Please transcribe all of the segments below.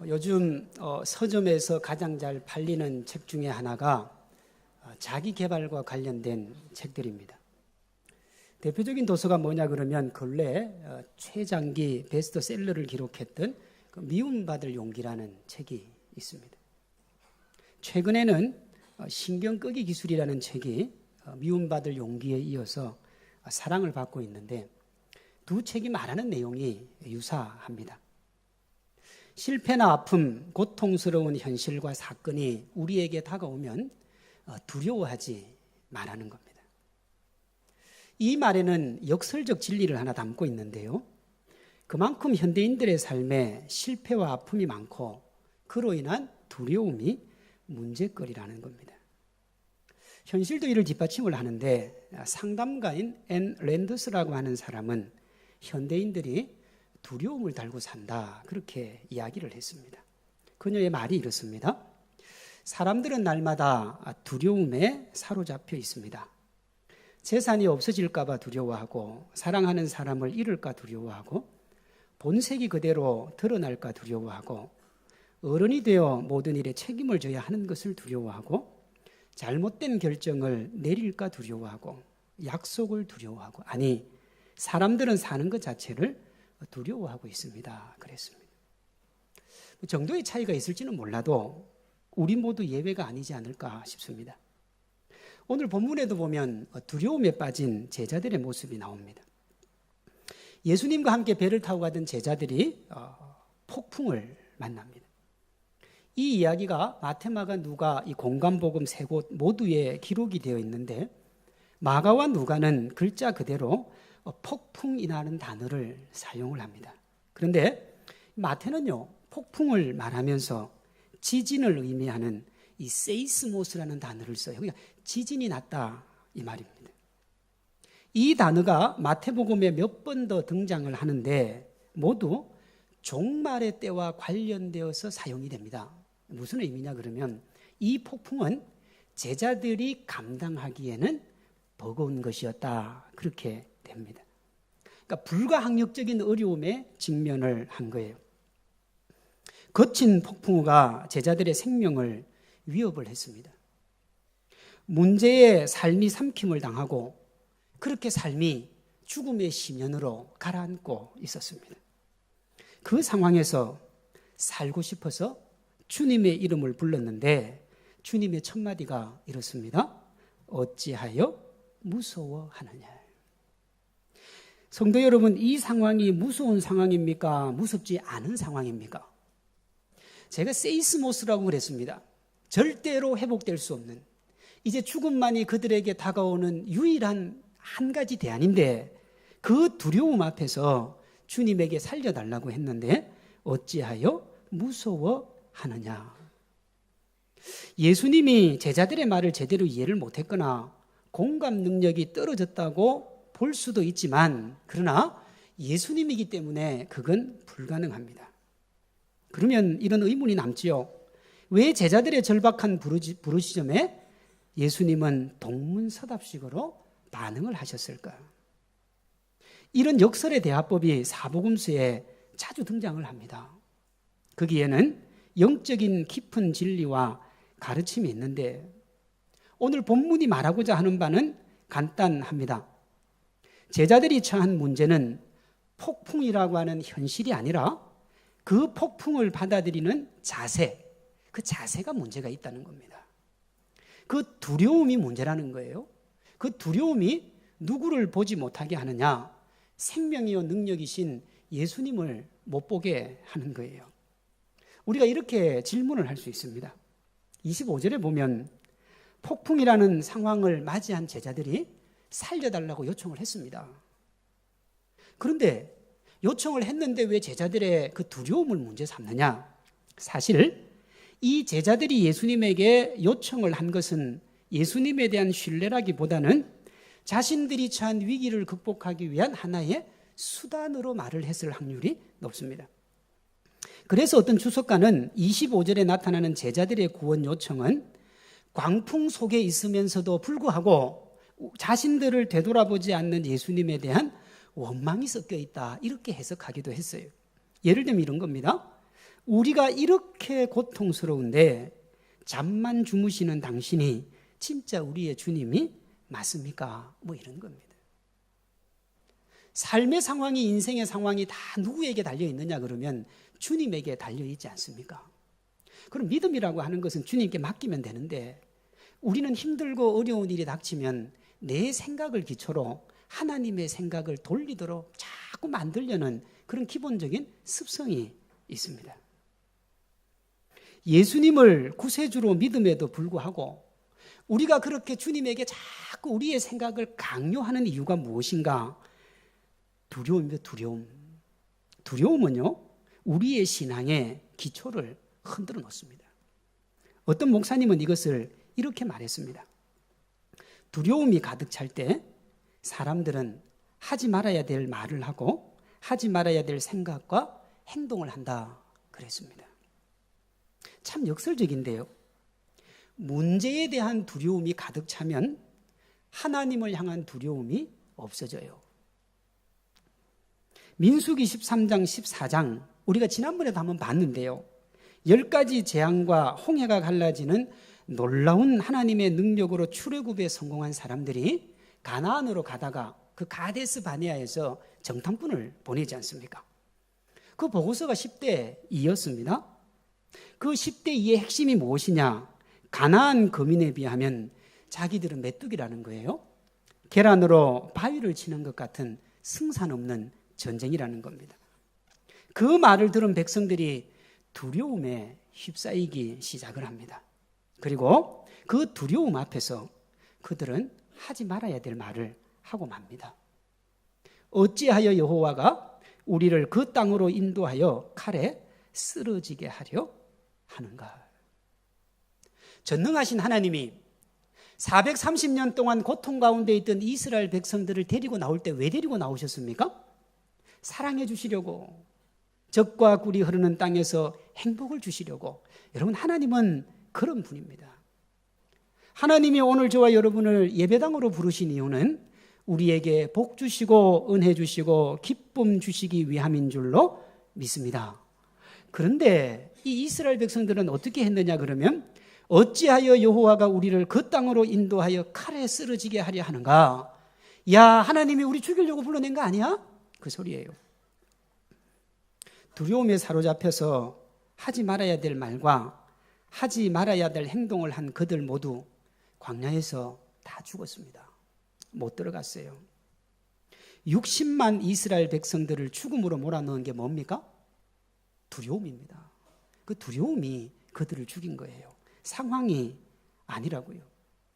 요즘 서점에서 가장 잘 팔리는 책 중에 하나가 자기 개발과 관련된 책들입니다. 대표적인 도서가 뭐냐 그러면 근래 최장기 베스트셀러를 기록했던 그 미움받을 용기라는 책이 있습니다. 최근에는 신경 끄기 기술이라는 책이 미움받을 용기에 이어서 사랑을 받고 있는데 두 책이 말하는 내용이 유사합니다. 실패나 아픔, 고통스러운 현실과 사건이 우리에게 다가오면 두려워하지 말라는 겁니다. 이 말에는 역설적 진리를 하나 담고 있는데요. 그만큼 현대인들의 삶에 실패와 아픔이 많고 그로 인한 두려움이 문제거리라는 겁니다. 현실도 이를 뒷받침을 하는데 상담가인 앤 랜더스라고 하는 사람은 현대인들이 두려움을 달고 산다 그렇게 이야기를 했습니다. 그녀의 말이 이렇습니다. 사람들은 날마다 두려움에 사로잡혀 있습니다. 재산이 없어질까 봐 두려워하고 사랑하는 사람을 잃을까 두려워하고 본색이 그대로 드러날까 두려워하고 어른이 되어 모든 일에 책임을 져야 하는 것을 두려워하고 잘못된 결정을 내릴까 두려워하고 약속을 두려워하고 아니 사람들은 사는 것 자체를 두려워하고 있습니다. 그랬습니다. 정도의 차이가 있을지는 몰라도 우리 모두 예외가 아니지 않을까 싶습니다. 오늘 본문에도 보면 두려움에 빠진 제자들의 모습이 나옵니다. 예수님과 함께 배를 타고 가던 제자들이 폭풍을 만납니다. 이 이야기가 마태, 마가, 누가 이 공관복음 세 곳 모두에 기록이 되어 있는데 마가와 누가는 글자 그대로 폭풍이라는 단어를 사용을 합니다. 그런데 마태는요, 폭풍을 말하면서 지진을 의미하는 이 세이스모스라는 단어를 써요. 그러니까 지진이 났다 이 말입니다. 이 단어가 마태복음에 몇 번 더 등장을 하는데 모두 종말의 때와 관련되어서 사용이 됩니다. 무슨 의미냐 그러면 이 폭풍은 제자들이 감당하기에는 버거운 것이었다 그렇게 됩니다. 그러니까 불가항력적인 어려움에 직면을 한 거예요. 거친 폭풍우가 제자들의 생명을 위협을 했습니다. 문제의 삶이 삼킴을 당하고 그렇게 삶이 죽음의 심연으로 가라앉고 있었습니다. 그 상황에서 살고 싶어서 주님의 이름을 불렀는데 주님의 첫 마디가 이렇습니다. 어찌하여 무서워하느냐. 성도 여러분, 이 상황이 무서운 상황입니까? 무섭지 않은 상황입니까? 제가 세이스모스라고 그랬습니다. 절대로 회복될 수 없는, 이제 죽음만이 그들에게 다가오는 유일한 한 가지 대안인데 그 두려움 앞에서 주님에게 살려달라고 했는데 어찌하여 무서워하느냐. 예수님이 제자들의 말을 제대로 이해를 못했거나 공감 능력이 떨어졌다고 볼 수도 있지만 그러나 예수님이기 때문에 그건 불가능합니다. 그러면 이런 의문이 남지요. 왜 제자들의 절박한 부르짖음에 예수님은 동문서답식으로 반응을 하셨을까? 이런 역설의 대화법이 사복음서에 자주 등장을 합니다. 거기에는 영적인 깊은 진리와 가르침이 있는데 오늘 본문이 말하고자 하는 바는 간단합니다. 제자들이 처한 문제는 폭풍이라고 하는 현실이 아니라 그 폭풍을 받아들이는 자세, 그 자세가 문제가 있다는 겁니다. 그 두려움이 문제라는 거예요. 그 두려움이 누구를 보지 못하게 하느냐? 생명이요 능력이신 예수님을 못 보게 하는 거예요. 우리가 이렇게 질문을 할 수 있습니다. 25절에 보면 폭풍이라는 상황을 맞이한 제자들이 살려달라고 요청을 했습니다. 그런데 요청을 했는데 왜 제자들의 그 두려움을 문제 삼느냐? 사실 이 제자들이 예수님에게 요청을 한 것은 예수님에 대한 신뢰라기보다는 자신들이 처한 위기를 극복하기 위한 하나의 수단으로 말을 했을 확률이 높습니다. 그래서 어떤 주석가는 25절에 나타나는 제자들의 구원 요청은 광풍 속에 있으면서도 불구하고 자신들을 되돌아보지 않는 예수님에 대한 원망이 섞여 있다 이렇게 해석하기도 했어요. 예를 들면 이런 겁니다. 우리가 이렇게 고통스러운데 잠만 주무시는 당신이 진짜 우리의 주님이 맞습니까? 뭐 이런 겁니다. 삶의 상황이, 인생의 상황이 다 누구에게 달려있느냐 그러면 주님에게 달려있지 않습니까? 그럼 믿음이라고 하는 것은 주님께 맡기면 되는데 우리는 힘들고 어려운 일이 닥치면 내 생각을 기초로 하나님의 생각을 돌리도록 자꾸 만들려는 그런 기본적인 습성이 있습니다. 예수님을 구세주로 믿음에도 불구하고 우리가 그렇게 주님에게 자꾸 우리의 생각을 강요하는 이유가 무엇인가? 두려움입니다. 두려움은요, 우리의 신앙의 기초를 흔들어 놓습니다. 어떤 목사님은 이것을 이렇게 말했습니다. 두려움이 가득 찰 때 사람들은 하지 말아야 될 말을 하고 하지 말아야 될 생각과 행동을 한다 그랬습니다. 참 역설적인데요. 문제에 대한 두려움이 가득 차면 하나님을 향한 두려움이 없어져요. 민수기 13장 14장 우리가 지난번에도 한번 봤는데요. 10가지 재앙과 홍해가 갈라지는 놀라운 하나님의 능력으로 출애굽에 성공한 사람들이 가나안으로 가다가 그 가데스 바네아에서 정탐꾼을 보내지 않습니까? 그 보고서가 10대 2였습니다. 그 10대 2의 핵심이 무엇이냐? 가나안 거민에 비하면 자기들은 메뚜기라는 거예요. 계란으로 바위를 치는 것 같은 승산 없는 전쟁이라는 겁니다. 그 말을 들은 백성들이 두려움에 휩싸이기 시작을 합니다. 그리고 그 두려움 앞에서 그들은 하지 말아야 될 말을 하고 맙니다. 어찌하여 여호와가 우리를 그 땅으로 인도하여 칼에 쓰러지게 하려 하는가? 전능하신 하나님이 430년 동안 고통 가운데 있던 이스라엘 백성들을 데리고 나올 때 왜 데리고 나오셨습니까? 사랑해 주시려고, 젖과 꿀이 흐르는 땅에서 행복을 주시려고. 여러분, 하나님은 그런 분입니다. 하나님이 오늘 저와 여러분을 예배당으로 부르신 이유는 우리에게 복 주시고 은혜 주시고 기쁨 주시기 위함인 줄로 믿습니다. 그런데 이 이스라엘 백성들은 어떻게 했느냐 그러면 어찌하여 여호와가 우리를 그 땅으로 인도하여 칼에 쓰러지게 하려 하는가? 야, 하나님이 우리 죽이려고 불러낸 거 아니야? 그 소리예요. 두려움에 사로잡혀서 하지 말아야 될 말과 하지 말아야 될 행동을 한 그들 모두 광야에서 다 죽었습니다. 못 들어갔어요. 60만 이스라엘 백성들을 죽음으로 몰아넣은 게 뭡니까? 두려움입니다. 그 두려움이 그들을 죽인 거예요. 상황이 아니라고요.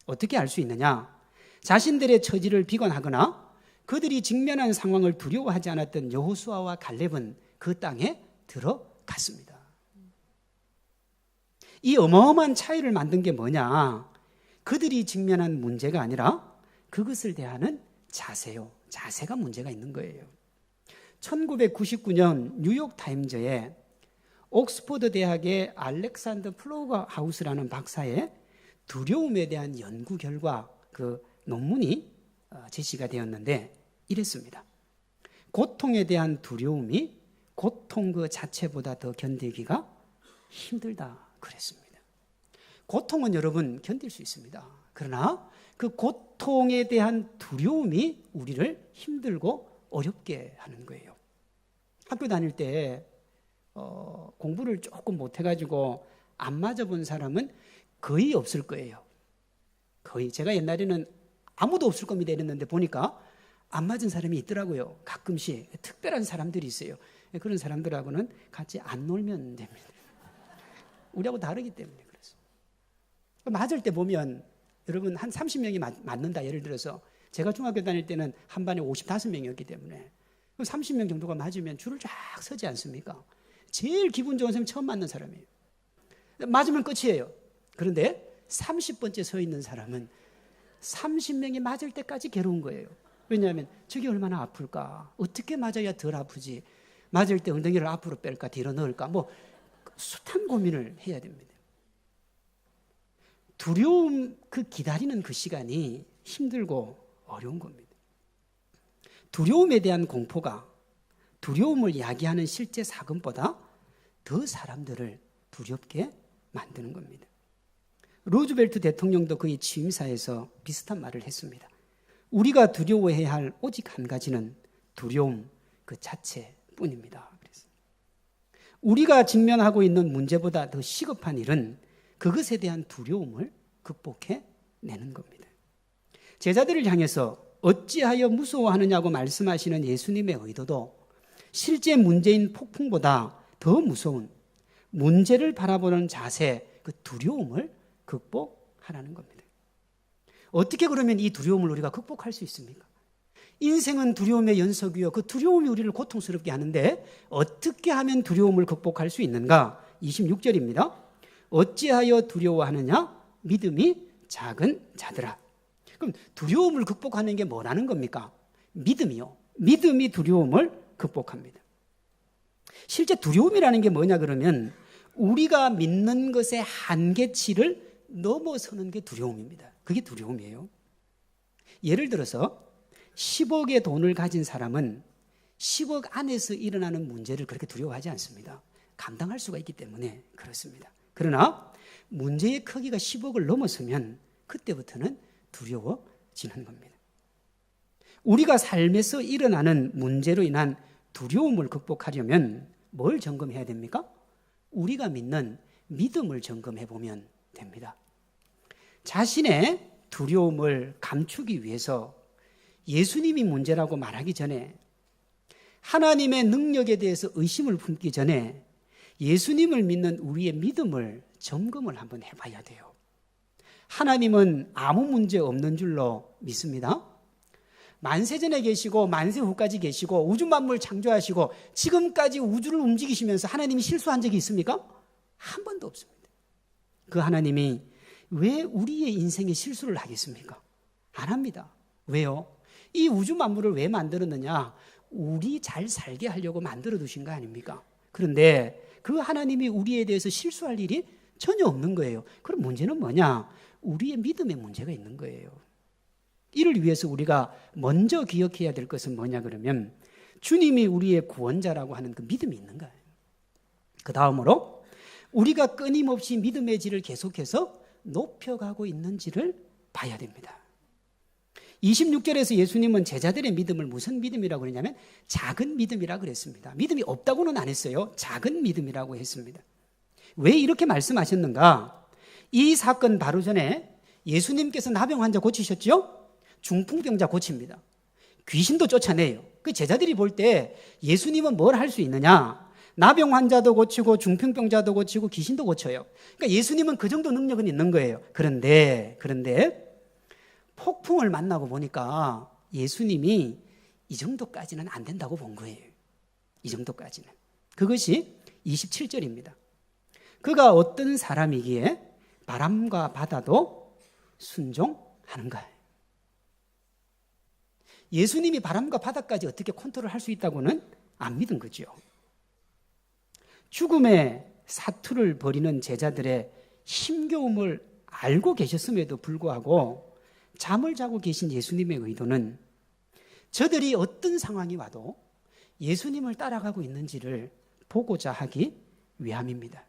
어떻게 알 수 있느냐? 자신들의 처지를 비관하거나 그들이 직면한 상황을 두려워하지 않았던 여호수아와 갈렙은 그 땅에 들어갔습니다. 이 어마어마한 차이를 만든 게 뭐냐? 그들이 직면한 문제가 아니라 그것을 대하는 자세요. 자세가 문제가 있는 거예요. 1999년 뉴욕타임즈에 옥스퍼드 대학의 알렉산더 플로우 하우스라는 박사의 두려움에 대한 연구 결과 그 논문이 제시가 되었는데 이랬습니다. 고통에 대한 두려움이 고통 그 자체보다 더 견디기가 힘들다 그랬습니다. 고통은 여러분 견딜 수 있습니다. 그러나 그 고통에 대한 두려움이 우리를 힘들고 어렵게 하는 거예요. 학교 다닐 때 공부를 조금 못해가지고 안 맞아본 사람은 거의 없을 거예요. 거의. 제가 옛날에는 아무도 없을 겁니다 이랬는데 보니까 안 맞은 사람이 있더라고요. 가끔씩 특별한 사람들이 있어요. 그런 사람들하고는 같이 안 놀면 됩니다. 우리하고 다르기 때문에 그래서. 맞을 때 보면 여러분 한 30명이 맞는다. 예를 들어서 제가 중학교 다닐 때는 한 반에 55명이었기 때문에 30명 정도가 맞으면 줄을 쫙 서지 않습니까? 제일 기분 좋은 사람이 처음 맞는 사람이에요. 맞으면 끝이에요. 그런데 30번째 서 있는 사람은 30명이 맞을 때까지 괴로운 거예요. 왜냐하면 저게 얼마나 아플까? 어떻게 맞아야 덜 아프지? 맞을 때 엉덩이를 앞으로 뺄까? 뒤로 넣을까? 뭐 숱한 고민을 해야 됩니다. 두려움, 그 기다리는 그 시간이 힘들고 어려운 겁니다. 두려움에 대한 공포가 두려움을 야기하는 실제 사건보다 더 사람들을 두렵게 만드는 겁니다. 루즈벨트 대통령도 그의 취임사에서 비슷한 말을 했습니다. 우리가 두려워해야 할 오직 한 가지는 두려움 그 자체뿐입니다. 그래서 우리가 직면하고 있는 문제보다 더 시급한 일은 그것에 대한 두려움을 극복해내는 겁니다. 제자들을 향해서 어찌하여 무서워하느냐고 말씀하시는 예수님의 의도도 실제 문제인 폭풍보다 더 무서운 문제를 바라보는 자세, 그 두려움을 극복하라는 겁니다. 어떻게 그러면 이 두려움을 우리가 극복할 수 있습니까? 인생은 두려움의 연속이요. 그 두려움이 우리를 고통스럽게 하는데 어떻게 하면 두려움을 극복할 수 있는가? 26절입니다. 어찌하여 두려워하느냐? 믿음이 작은 자들아. 그럼 두려움을 극복하는 게 뭐라는 겁니까? 믿음이요. 믿음이 두려움을 극복합니다. 실제 두려움이라는 게 뭐냐 그러면 우리가 믿는 것의 한계치를 넘어서는 게 두려움입니다. 그게 두려움이에요. 예를 들어서 10억의 돈을 가진 사람은 10억 안에서 일어나는 문제를 그렇게 두려워하지 않습니다. 감당할 수가 있기 때문에 그렇습니다. 그러나 문제의 크기가 10억을 넘어서면 그때부터는 두려워지는 겁니다. 우리가 삶에서 일어나는 문제로 인한 두려움을 극복하려면 뭘 점검해야 됩니까? 우리가 믿는 믿음을 점검해 보면 됩니다. 자신의 두려움을 감추기 위해서 예수님이 문제라고 말하기 전에, 하나님의 능력에 대해서 의심을 품기 전에 예수님을 믿는 우리의 믿음을 점검을 한번 해봐야 돼요. 하나님은 아무 문제 없는 줄로 믿습니다. 만세전에 계시고 만세 후까지 계시고 우주 만물 창조하시고 지금까지 우주를 움직이시면서 하나님이 실수한 적이 있습니까? 한 번도 없습니다. 그 하나님이 왜 우리의 인생에 실수를 하겠습니까? 안 합니다. 왜요? 이 우주 만물을 왜 만들었느냐? 우리 잘 살게 하려고 만들어 두신 거 아닙니까? 그런데 그 하나님이 우리에 대해서 실수할 일이 전혀 없는 거예요. 그럼 문제는 뭐냐? 우리의 믿음에 문제가 있는 거예요. 이를 위해서 우리가 먼저 기억해야 될 것은 뭐냐 그러면 주님이 우리의 구원자라고 하는 그 믿음이 있는 거예요. 그 다음으로 우리가 끊임없이 믿음의 질을 계속해서 높여가고 있는지를 봐야 됩니다. 26절에서 예수님은 제자들의 믿음을 무슨 믿음이라고 그러냐면 작은 믿음이라고 그랬습니다. 믿음이 없다고는 안 했어요. 작은 믿음이라고 했습니다. 왜 이렇게 말씀하셨는가? 이 사건 바로 전에 예수님께서 나병 환자 고치셨죠? 중풍병자 고칩니다. 귀신도 쫓아내요. 그 제자들이 볼 때 예수님은 뭘 할 수 있느냐? 나병 환자도 고치고 중풍병자도 고치고 귀신도 고쳐요. 그러니까 예수님은 그 정도 능력은 있는 거예요. 그런데 폭풍을 만나고 보니까 예수님이 이 정도까지는 안 된다고 본 거예요. 이 정도까지는. 그것이 27절입니다. 그가 어떤 사람이기에 바람과 바다도 순종하는가? 예수님이 바람과 바다까지 어떻게 컨트롤할 수 있다고는 안 믿은 거죠. 죽음의 사투를 벌이는 제자들의 힘겨움을 알고 계셨음에도 불구하고 잠을 자고 계신 예수님의 의도는 저들이 어떤 상황이 와도 예수님을 따라가고 있는지를 보고자 하기 위함입니다.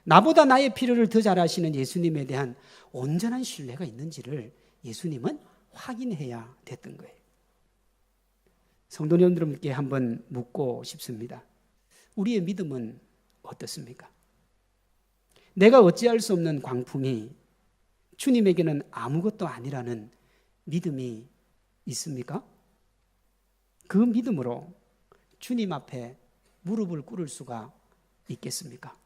나보다 나의 필요를 더 잘 아시는 예수님에 대한 온전한 신뢰가 있는지를 예수님은 확인해야 됐던 거예요. 성도 여러분들께 한번 묻고 싶습니다. 우리의 믿음은 어떻습니까? 내가 어찌할 수 없는 광풍이 주님에게는 아무것도 아니라는 믿음이 있습니까? 그 믿음으로 주님 앞에 무릎을 꿇을 수가 있겠습니까?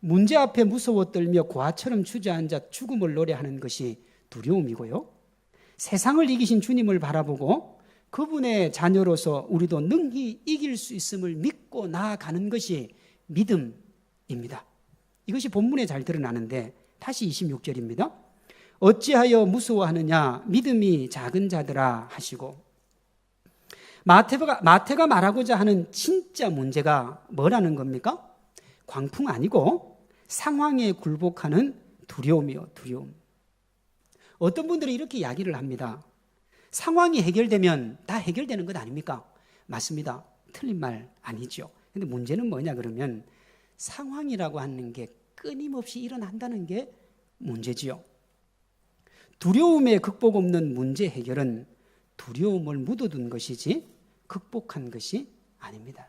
문제 앞에 무서워 떨며 고아처럼 주저앉아 죽음을 노래하는 것이 두려움이고요. 세상을 이기신 주님을 바라보고 그분의 자녀로서 우리도 능히 이길 수 있음을 믿고 나아가는 것이 믿음입니다. 이것이 본문에 잘 드러나는데 다시 26절입니다. 어찌하여 무서워하느냐 믿음이 작은 자들아 하시고 마태가 말하고자 하는 진짜 문제가 뭐라는 겁니까? 광풍 아니고 상황에 굴복하는 두려움이요. 두려움. 어떤 분들은 이렇게 이야기를 합니다. 상황이 해결되면 다 해결되는 것 아닙니까? 맞습니다. 틀린 말 아니죠. 근데 문제는 뭐냐 그러면 상황이라고 하는 게 끊임없이 일어난다는 게 문제지요. 두려움의 극복 없는 문제 해결은 두려움을 묻어둔 것이지 극복한 것이 아닙니다.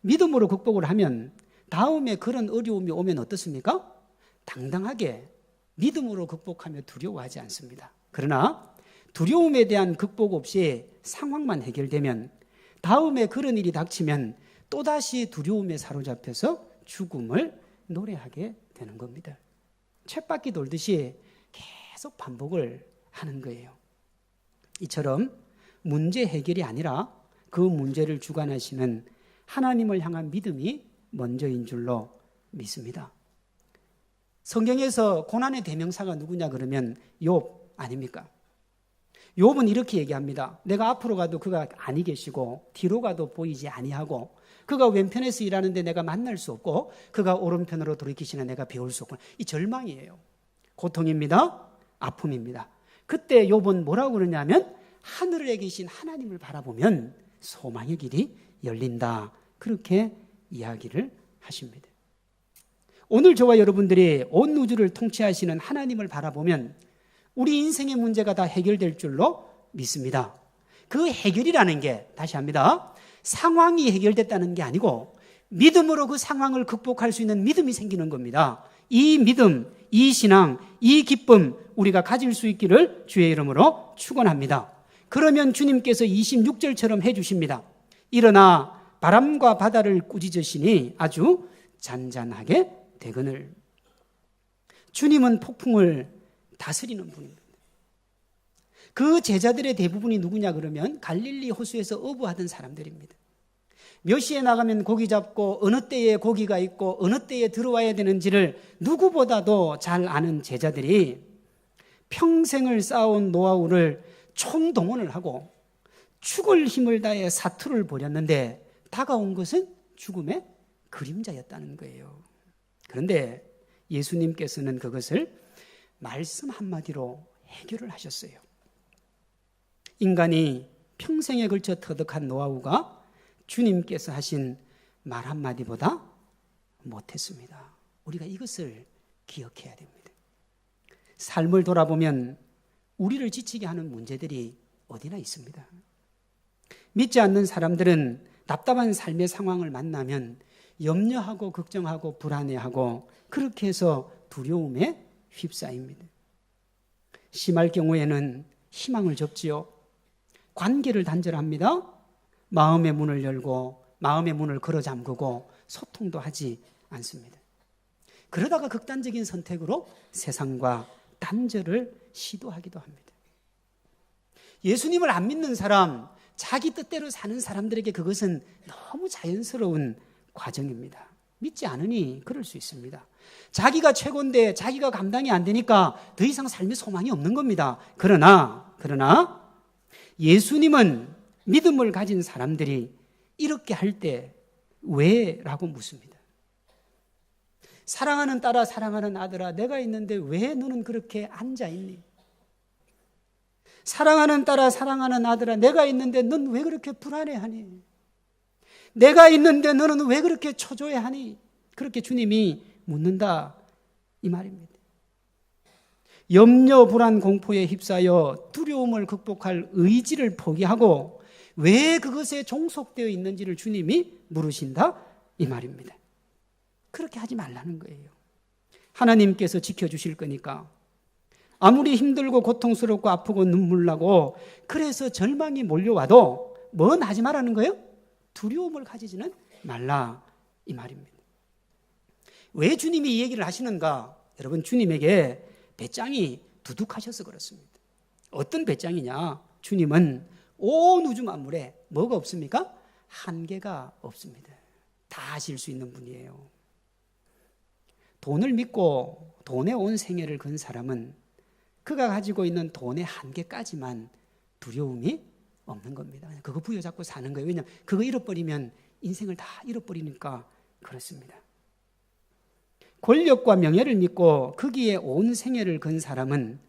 믿음으로 극복을 하면 다음에 그런 어려움이 오면 어떻습니까? 당당하게 믿음으로 극복하며 두려워하지 않습니다. 그러나 두려움에 대한 극복 없이 상황만 해결되면 다음에 그런 일이 닥치면 또다시 두려움에 사로잡혀서 죽음을 노래하게 되는 겁니다. 쳇바퀴 돌듯이 계속 반복을 하는 거예요. 이처럼 문제 해결이 아니라 그 문제를 주관하시는 하나님을 향한 믿음이 먼저인 줄로 믿습니다. 성경에서 고난의 대명사가 누구냐 그러면 욥 아닙니까? 욥은 이렇게 얘기합니다. 내가 앞으로 가도 그가 아니 계시고 뒤로 가도 보이지 아니하고 그가 왼편에서 일하는데 내가 만날 수 없고 그가 오른편으로 돌이키시나 내가 배울 수 없고, 이 절망이에요. 고통입니다. 아픔입니다. 그때 욥은 뭐라고 그러냐면 하늘에 계신 하나님을 바라보면 소망의 길이 열린다, 그렇게 이야기를 하십니다. 오늘 저와 여러분들이 온 우주를 통치하시는 하나님을 바라보면 우리 인생의 문제가 다 해결될 줄로 믿습니다. 그 해결이라는 게, 다시 합니다, 상황이 해결됐다는 게 아니고 믿음으로 그 상황을 극복할 수 있는 믿음이 생기는 겁니다. 이 믿음, 이 신앙, 이 기쁨 우리가 가질 수 있기를 주의 이름으로 축원합니다. 그러면 주님께서 26절처럼 해주십니다. 일어나 바람과 바다를 꾸짖으시니 아주 잔잔하게 되거늘. 주님은 폭풍을 다스리는 분입니다. 그 제자들의 대부분이 누구냐 그러면 갈릴리 호수에서 어부하던 사람들입니다. 몇 시에 나가면 고기 잡고 어느 때에 고기가 있고 어느 때에 들어와야 되는지를 누구보다도 잘 아는 제자들이 평생을 쌓아온 노하우를 총동원을 하고 죽을 힘을 다해 사투를 벌였는데 다가온 것은 죽음의 그림자였다는 거예요. 그런데 예수님께서는 그것을 말씀 한마디로 해결을 하셨어요. 인간이 평생에 걸쳐 터득한 노하우가 주님께서 하신 말 한마디보다 못했습니다. 우리가 이것을 기억해야 됩니다. 삶을 돌아보면 우리를 지치게 하는 문제들이 어디나 있습니다. 믿지 않는 사람들은 답답한 삶의 상황을 만나면 염려하고 걱정하고 불안해하고 그렇게 해서 두려움에 휩싸입니다. 심할 경우에는 희망을 접지요. 관계를 단절합니다. 마음의 문을 열고 마음의 문을 걸어 잠그고 소통도 하지 않습니다. 그러다가 극단적인 선택으로 세상과 단절을 시도하기도 합니다. 예수님을 안 믿는 사람, 자기 뜻대로 사는 사람들에게 그것은 너무 자연스러운 과정입니다. 믿지 않으니 그럴 수 있습니다. 자기가 최고인데 자기가 감당이 안 되니까 더 이상 삶의 소망이 없는 겁니다. 그러나 예수님은 믿음을 가진 사람들이 이렇게 할 때 왜? 라고 묻습니다. 사랑하는 딸아, 사랑하는 아들아, 내가 있는데 왜 너는 그렇게 앉아있니? 사랑하는 딸아, 사랑하는 아들아, 내가 있는데 넌 왜 그렇게 불안해하니? 내가 있는데 너는 왜 그렇게 초조해하니? 그렇게 주님이 묻는다, 이 말입니다. 염려, 불안, 공포에 휩싸여 두려움을 극복할 의지를 포기하고 왜 그것에 종속되어 있는지를 주님이 물으신다, 이 말입니다. 그렇게 하지 말라는 거예요. 하나님께서 지켜주실 거니까. 아무리 힘들고 고통스럽고 아프고 눈물 나고 그래서 절망이 몰려와도 뭔 하지 말라는 거예요? 두려움을 가지지는 말라, 이 말입니다. 왜 주님이 이 얘기를 하시는가? 여러분, 주님에게 배짱이 두둑하셔서 그렇습니다. 어떤 배짱이냐? 주님은 온 우주 만물에 뭐가 없습니까? 한계가 없습니다. 다 하실 수 있는 분이에요. 돈을 믿고 돈에 온 생애를 건 사람은 그가 가지고 있는 돈의 한계까지만 두려움이 없는 겁니다. 그거 부여잡고 사는 거예요. 왜냐하면 그거 잃어버리면 인생을 다 잃어버리니까 그렇습니다. 권력과 명예를 믿고 거기에 온 생애를 건 사람은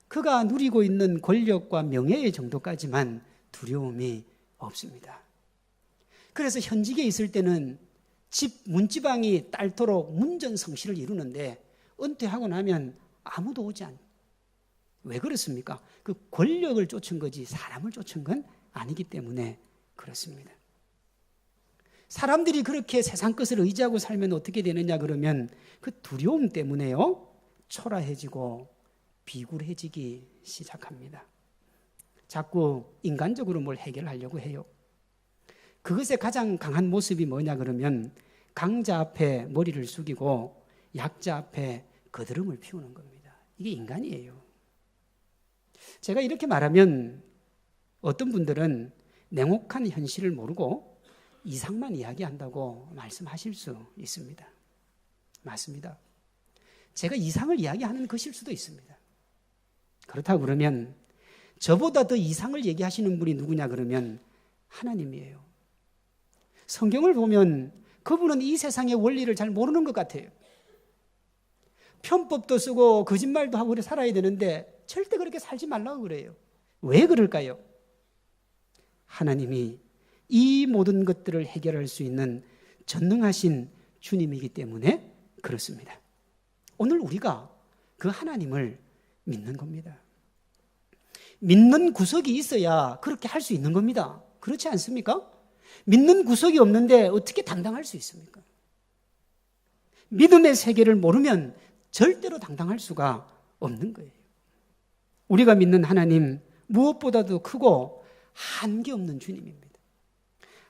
그가 누리고 있는 권력과 명예의 정도까지만 두려움이 없습니다. 그래서 현직에 있을 때는 집 문지방이 딸토록 문전성시를 이루는데 은퇴하고 나면 아무도 오지 않아요. 왜 그렇습니까? 그 권력을 쫓은 거지 사람을 쫓은 건 아니기 때문에 그렇습니다. 사람들이 그렇게 세상 것을 의지하고 살면 어떻게 되느냐 그러면 그 두려움 때문에요. 초라해지고 비굴해지기 시작합니다. 자꾸 인간적으로 뭘 해결하려고 해요. 그것의 가장 강한 모습이 뭐냐 그러면 강자 앞에 머리를 숙이고 약자 앞에 거드름을 피우는 겁니다. 이게 인간이에요. 제가 이렇게 말하면 어떤 분들은 냉혹한 현실을 모르고 이상만 이야기한다고 말씀하실 수 있습니다. 맞습니다. 제가 이상을 이야기하는 것일 수도 있습니다. 그렇다고 그러면 저보다 더 이상을 얘기하시는 분이 누구냐 그러면 하나님이에요. 성경을 보면 그분은 이 세상의 원리를 잘 모르는 것 같아요. 편법도 쓰고 거짓말도 하고 그래 살아야 되는데 절대 그렇게 살지 말라고 그래요. 왜 그럴까요? 하나님이 이 모든 것들을 해결할 수 있는 전능하신 주님이기 때문에 그렇습니다. 오늘 우리가 그 하나님을 믿는 겁니다. 믿는 구석이 있어야 그렇게 할 수 있는 겁니다. 그렇지 않습니까? 믿는 구석이 없는데 어떻게 당당할 수 있습니까? 믿음의 세계를 모르면 절대로 당당할 수가 없는 거예요. 우리가 믿는 하나님 무엇보다도 크고 한계 없는 주님입니다.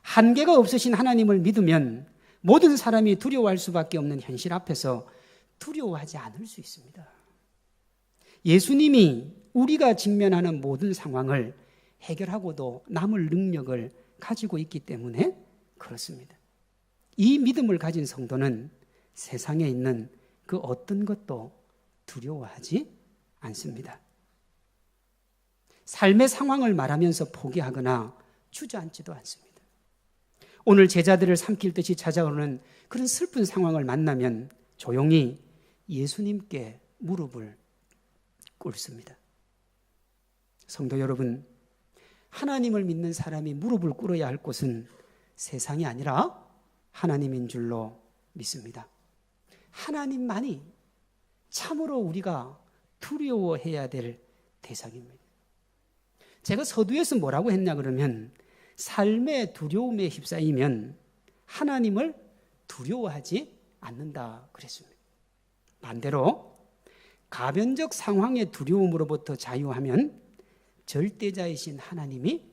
한계가 없으신 하나님을 믿으면 모든 사람이 두려워할 수밖에 없는 현실 앞에서 두려워하지 않을 수 있습니다. 예수님이 우리가 직면하는 모든 상황을 해결하고도 남을 능력을 가지고 있기 때문에 그렇습니다. 이 믿음을 가진 성도는 세상에 있는 그 어떤 것도 두려워하지 않습니다. 삶의 상황을 말하면서 포기하거나 주저앉지도 않습니다. 오늘 제자들을 삼킬 듯이 찾아오는 그런 슬픈 상황을 만나면 조용히 예수님께 무릎을 꿇습니다. 성도 여러분, 하나님을 믿는 사람이 무릎을 꿇어야 할 곳은 세상이 아니라 하나님인 줄로 믿습니다. 하나님만이 참으로 우리가 두려워해야 될 대상입니다. 제가 서두에서 뭐라고 했냐 그러면 삶의 두려움에 휩싸이면 하나님을 두려워하지 않는다 그랬습니다. 반대로 가변적 상황의 두려움으로부터 자유하면 절대자이신 하나님이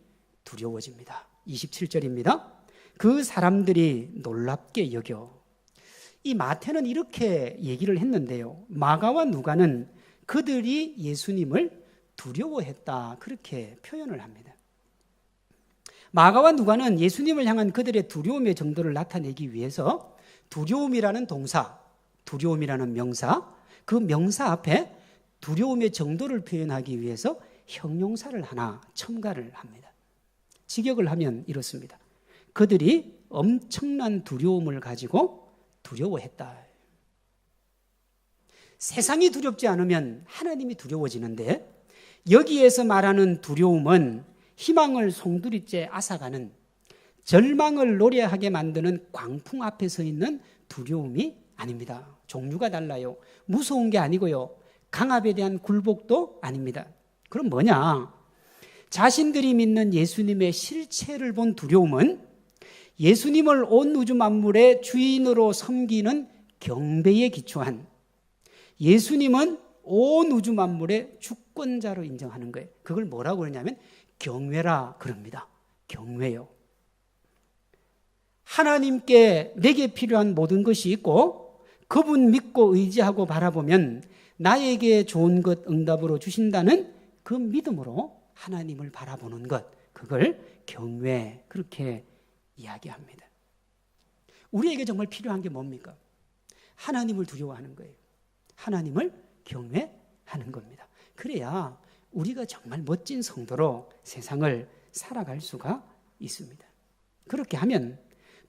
두려워집니다. 27절입니다. 그 사람들이 놀랍게 여겨. 이 마태는 이렇게 얘기를 했는데요. 마가와 누가는 그들이 예수님을 두려워했다 그렇게 표현을 합니다. 마가와 누가는 예수님을 향한 그들의 두려움의 정도를 나타내기 위해서 두려움이라는 동사, 두려움이라는 명사, 그 명사 앞에 두려움의 정도를 표현하기 위해서 형용사를 하나 첨가를 합니다. 직역을 하면 이렇습니다. 그들이 엄청난 두려움을 가지고 두려워했다. 세상이 두렵지 않으면 하나님이 두려워지는데 여기에서 말하는 두려움은 희망을 송두리째 앗아가는 절망을 노래하게 만드는 광풍 앞에 서 있는 두려움이 아닙니다. 종류가 달라요. 무서운 게 아니고요. 강압에 대한 굴복도 아닙니다. 그럼 뭐냐? 자신들이 믿는 예수님의 실체를 본 두려움은 예수님을 온 우주 만물의 주인으로 섬기는 경배에 기초한 예수님은 온 우주 만물의 주권자로 인정하는 거예요. 그걸 뭐라고 그러냐면 경외라 그럽니다. 경외요. 하나님께 내게 필요한 모든 것이 있고 그분 믿고 의지하고 바라보면 나에게 좋은 것 응답으로 주신다는 그 믿음으로 하나님을 바라보는 것, 그걸 경외 그렇게 이야기합니다. 우리에게 정말 필요한 게 뭡니까? 하나님을 두려워하는 거예요. 하나님을 경외하는 겁니다. 그래야 우리가 정말 멋진 성도로 세상을 살아갈 수가 있습니다. 그렇게 하면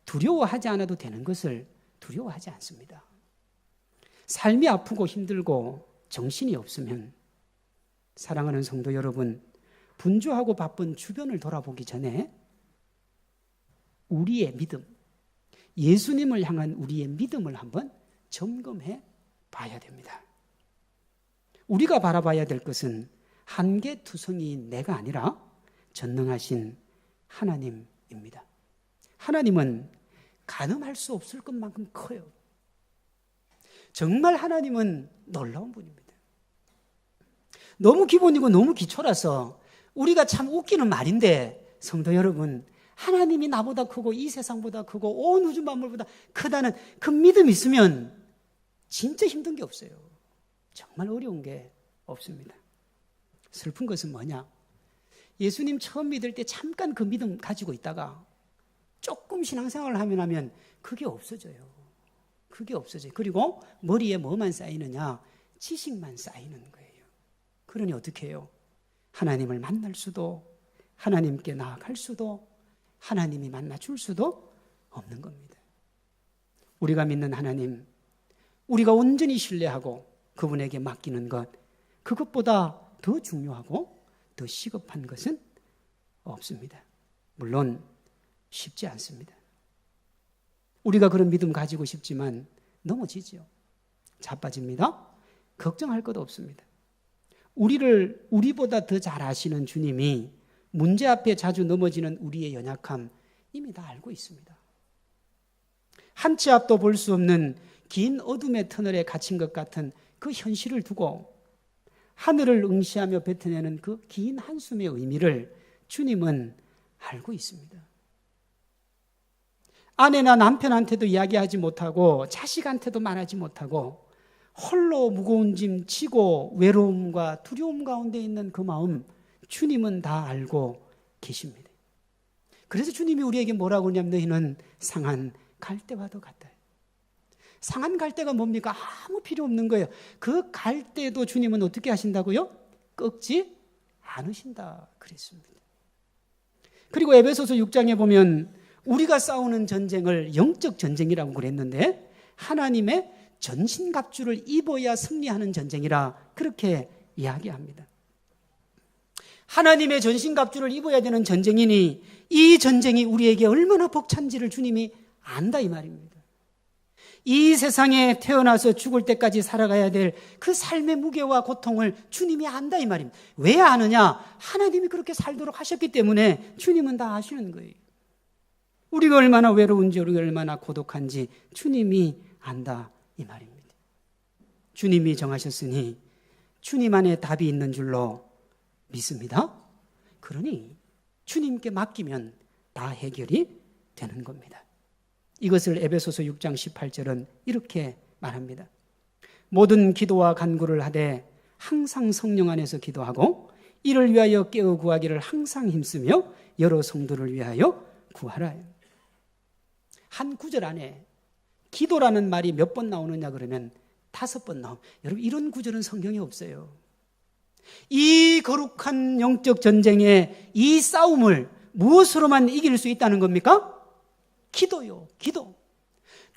두려워하지 않아도 되는 것을 두려워하지 않습니다. 삶이 아프고 힘들고 정신이 없으면 사랑하는 성도 여러분, 분주하고 바쁜 주변을 돌아보기 전에 우리의 믿음, 예수님을 향한 우리의 믿음을 한번 점검해 봐야 됩니다. 우리가 바라봐야 될 것은 한계투성이인 내가 아니라 전능하신 하나님입니다. 하나님은 가늠할 수 없을 것만큼 커요. 정말 하나님은 놀라운 분입니다. 너무 기본이고 너무 기초라서 우리가 참 웃기는 말인데, 성도 여러분, 하나님이 나보다 크고 이 세상보다 크고 온 우주 만물보다 크다는 그 믿음이 있으면 진짜 힘든 게 없어요. 정말 어려운 게 없습니다. 슬픈 것은 뭐냐? 예수님 처음 믿을 때 잠깐 그 믿음 가지고 있다가 조금 신앙생활을 하면 그게 없어져요. 그게 없어져요. 그리고 머리에 뭐만 쌓이느냐? 지식만 쌓이는 거예요. 그러니 어떻게 해요? 하나님을 만날 수도, 하나님께 나아갈 수도, 하나님이 만나줄 수도 없는 겁니다. 우리가 믿는 하나님, 우리가 온전히 신뢰하고 그분에게 맡기는 것, 그것보다 더 중요하고 더 시급한 것은 없습니다. 물론 쉽지 않습니다. 우리가 그런 믿음 가지고 싶지만 넘어지죠. 자빠집니다. 걱정할 것도 없습니다. 우리를 우리보다 더 잘 아시는 주님이 문제 앞에 자주 넘어지는 우리의 연약함 이미 다 알고 있습니다. 한 치 앞도 볼 수 없는 긴 어둠의 터널에 갇힌 것 같은 그 현실을 두고 하늘을 응시하며 뱉어내는 그 긴 한숨의 의미를 주님은 알고 있습니다. 아내나 남편한테도 이야기하지 못하고 자식한테도 말하지 못하고 홀로 무거운 짐 지고 외로움과 두려움 가운데 있는 그 마음 주님은 다 알고 계십니다. 그래서 주님이 우리에게 뭐라고 하냐면 너희는 상한 갈대와도 같다. 상한 갈대가 뭡니까? 아무 필요 없는 거예요. 그 갈대도 주님은 어떻게 하신다고요? 꺾지 않으신다 그랬습니다. 그리고 에베소서 6장에 보면 우리가 싸우는 전쟁을 영적 전쟁이라고 그랬는데 하나님의 전신갑주를 입어야 승리하는 전쟁이라 그렇게 이야기합니다. 하나님의 전신갑주를 입어야 되는 전쟁이니 이 전쟁이 우리에게 얼마나 벅찬지를 주님이 안다 이 말입니다. 이 세상에 태어나서 죽을 때까지 살아가야 될 그 삶의 무게와 고통을 주님이 안다 이 말입니다. 왜 아느냐? 하나님이 그렇게 살도록 하셨기 때문에 주님은 다 아시는 거예요. 우리가 얼마나 외로운지 우리가 얼마나 고독한지 주님이 안다 이 말입니다. 주님이 정하셨으니 주님 안에 답이 있는 줄로 믿습니다. 그러니 주님께 맡기면 다 해결이 되는 겁니다. 이것을 에베소서 6장 18절은 이렇게 말합니다. 모든 기도와 간구를 하되 항상 성령 안에서 기도하고 이를 위하여 깨어 구하기를 항상 힘쓰며 여러 성도를 위하여 구하라. 한 구절 안에 기도라는 말이 몇 번 나오느냐 그러면 5번 나옵니다. 여러분 이런 구절은 성경에 없어요. 이 거룩한 영적 전쟁의 이 싸움을 무엇으로만 이길 수 있다는 겁니까? 기도요. 기도.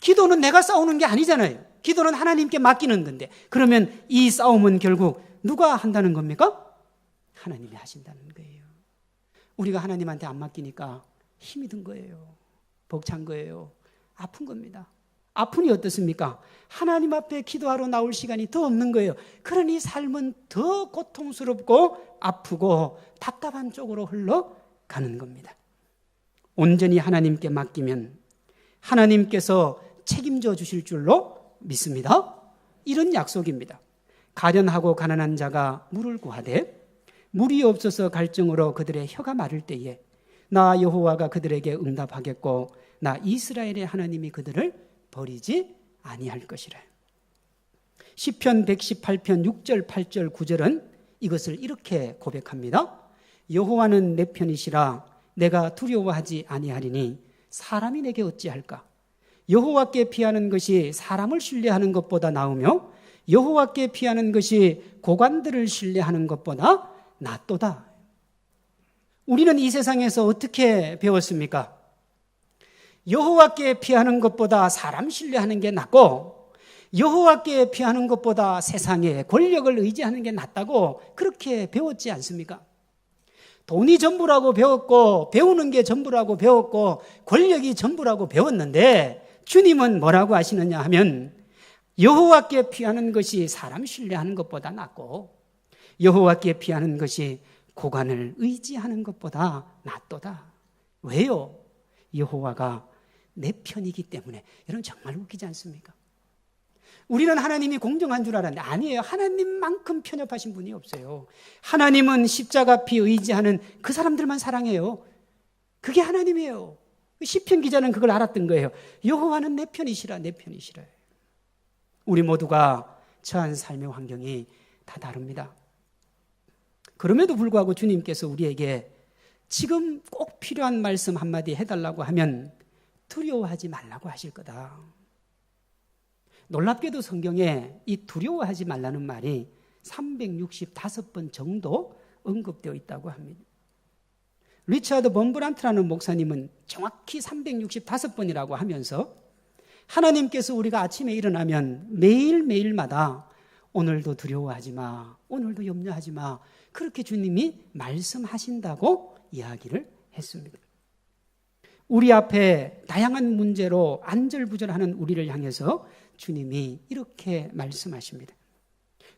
기도는 내가 싸우는 게 아니잖아요. 기도는 하나님께 맡기는 건데 그러면 이 싸움은 결국 누가 한다는 겁니까? 하나님이 하신다는 거예요. 우리가 하나님한테 안 맡기니까 힘이 든 거예요. 벅찬 거예요. 아픈 겁니다. 아프니 어떻습니까? 하나님 앞에 기도하러 나올 시간이 더 없는 거예요. 그러니 삶은 더 고통스럽고 아프고 답답한 쪽으로 흘러가는 겁니다. 온전히 하나님께 맡기면 하나님께서 책임져 주실 줄로 믿습니다. 이런 약속입니다. 가련하고 가난한 자가 물을 구하되 물이 없어서 갈증으로 그들의 혀가 마를 때에 나 여호와가 그들에게 응답하겠고 나 이스라엘의 하나님이 그들을 버리지 아니할 것이라. 시편 118편 6절 8절 9절은 이것을 이렇게 고백합니다. 여호와는 내 편이시라 내가 두려워하지 아니하리니 사람이 내게 어찌할까? 여호와께 피하는 것이 사람을 신뢰하는 것보다 나으며 여호와께 피하는 것이 고관들을 신뢰하는 것보다 낫도다. 우리는 이 세상에서 어떻게 배웠습니까? 여호와께 피하는 것보다 사람 신뢰하는 게 낫고 여호와께 피하는 것보다 세상의 권력을 의지하는 게 낫다고 그렇게 배웠지 않습니까? 돈이 전부라고 배웠고 배우는 게 전부라고 배웠고 권력이 전부라고 배웠는데 주님은 뭐라고 하시느냐 하면 여호와께 피하는 것이 사람 신뢰하는 것보다 낫고 여호와께 피하는 것이 고관을 의지하는 것보다 낫도다. 왜요? 여호와가 내 편이기 때문에. 여러분 정말 웃기지 않습니까? 우리는 하나님이 공정한 줄 알았는데 아니에요. 하나님만큼 편협하신 분이 없어요. 하나님은 십자가 피 의지하는 그 사람들만 사랑해요. 그게 하나님이에요. 시편 기자는 그걸 알았던 거예요. 여호와는 내 편이시라, 내 편이시라. 우리 모두가 처한 삶의 환경이 다 다릅니다. 그럼에도 불구하고 주님께서 우리에게 지금 꼭 필요한 말씀 한마디 해달라고 하면 두려워하지 말라고 하실 거다. 놀랍게도 성경에 이 두려워하지 말라는 말이 365번 정도 언급되어 있다고 합니다. 리차드 범브란트라는 목사님은 정확히 365번이라고 하면서 하나님께서 우리가 아침에 일어나면 매일매일마다 오늘도 두려워하지 마, 오늘도 염려하지 마, 그렇게 주님이 말씀하신다고 이야기를 했습니다. 우리 앞에 다양한 문제로 안절부절하는 우리를 향해서 주님이 이렇게 말씀하십니다.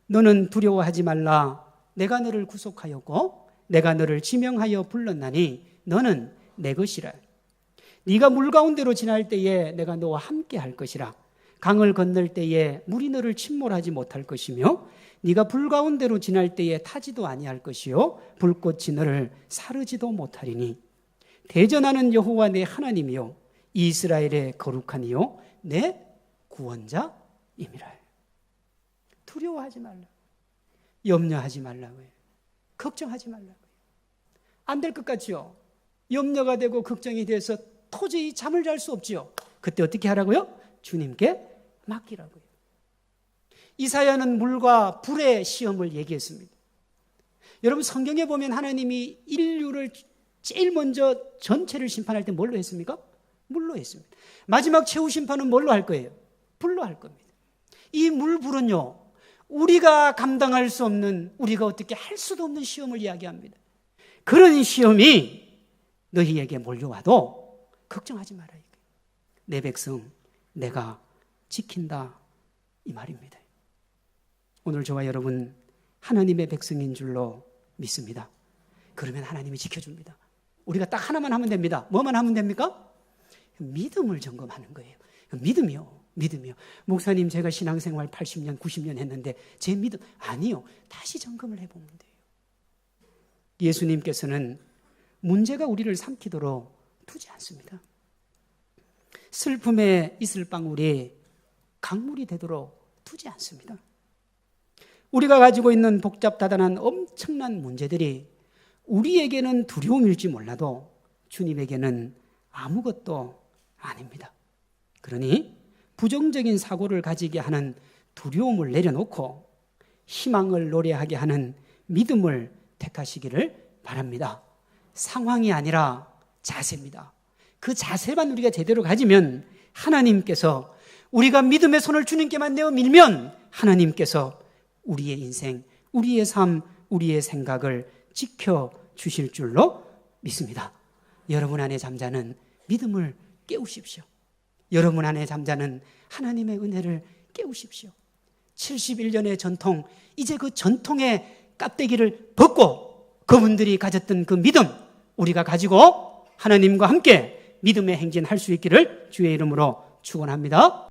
너는 두려워하지 말라. 내가 너를 구속하였고 내가 너를 지명하여 불렀나니 너는 내 것이라. 네가 물 가운데로 지날 때에 내가 너와 함께 할 것이라. 강을 건널 때에 물이 너를 침몰하지 못할 것이며 네가 불 가운데로 지날 때에 타지도 아니할 것이요 불꽃이 너를 사르지도 못하리니 대전하는 여호와 내 하나님이요 이스라엘의 거룩한 이요 내 구원자임이라. 두려워하지 말라. 염려하지 말라고요. 걱정하지 말라고요. 안 될 것 같지요? 염려가 되고 걱정이 돼서 도저히 잠을 잘 수 없지요. 그때 어떻게 하라고요? 주님께 맡기라고요. 이사야는 물과 불의 시험을 얘기했습니다. 여러분 성경에 보면 하나님이 인류를 제일 먼저 전체를 심판할 때 뭘로 했습니까? 물로 했습니다. 마지막 최후 심판은 뭘로 할 거예요? 불로 할 겁니다. 이 물불은요, 우리가 감당할 수 없는, 우리가 어떻게 할 수도 없는 시험을 이야기합니다. 그런 시험이 너희에게 몰려와도 걱정하지 마라. 내 백성 내가 지킨다 이 말입니다. 오늘 저와 여러분 하나님의 백성인 줄로 믿습니다. 그러면 하나님이 지켜줍니다. 우리가 딱 하나만 하면 됩니다. 뭐만 하면 됩니까? 믿음을 점검하는 거예요. 믿음이요. 목사님 제가 신앙생활 80년 90년 했는데 제 믿음 아니요. 다시 점검을 해보면 돼요. 예수님께서는 문제가 우리를 삼키도록 두지 않습니다. 슬픔에 이슬방울이 강물이 되도록 두지 않습니다. 우리가 가지고 있는 복잡다단한 엄청난 문제들이 우리에게는 두려움일지 몰라도 주님에게는 아무것도 아닙니다. 그러니 부정적인 사고를 가지게 하는 두려움을 내려놓고 희망을 노래하게 하는 믿음을 택하시기를 바랍니다. 상황이 아니라 자세입니다. 그 자세만 우리가 제대로 가지면 하나님께서 우리가 믿음의 손을 주님께만 내어 밀면 하나님께서 우리의 인생, 우리의 삶, 우리의 생각을 지켜주실 줄로 믿습니다. 여러분 안에 잠자는 믿음을 깨우십시오. 여러분 안에 잠자는 하나님의 은혜를 깨우십시오. 71년의 전통, 이제 그 전통의 깍대기를 벗고 그분들이 가졌던 그 믿음 우리가 가지고 하나님과 함께 믿음의 행진할 수 있기를 주의 이름으로 축원합니다.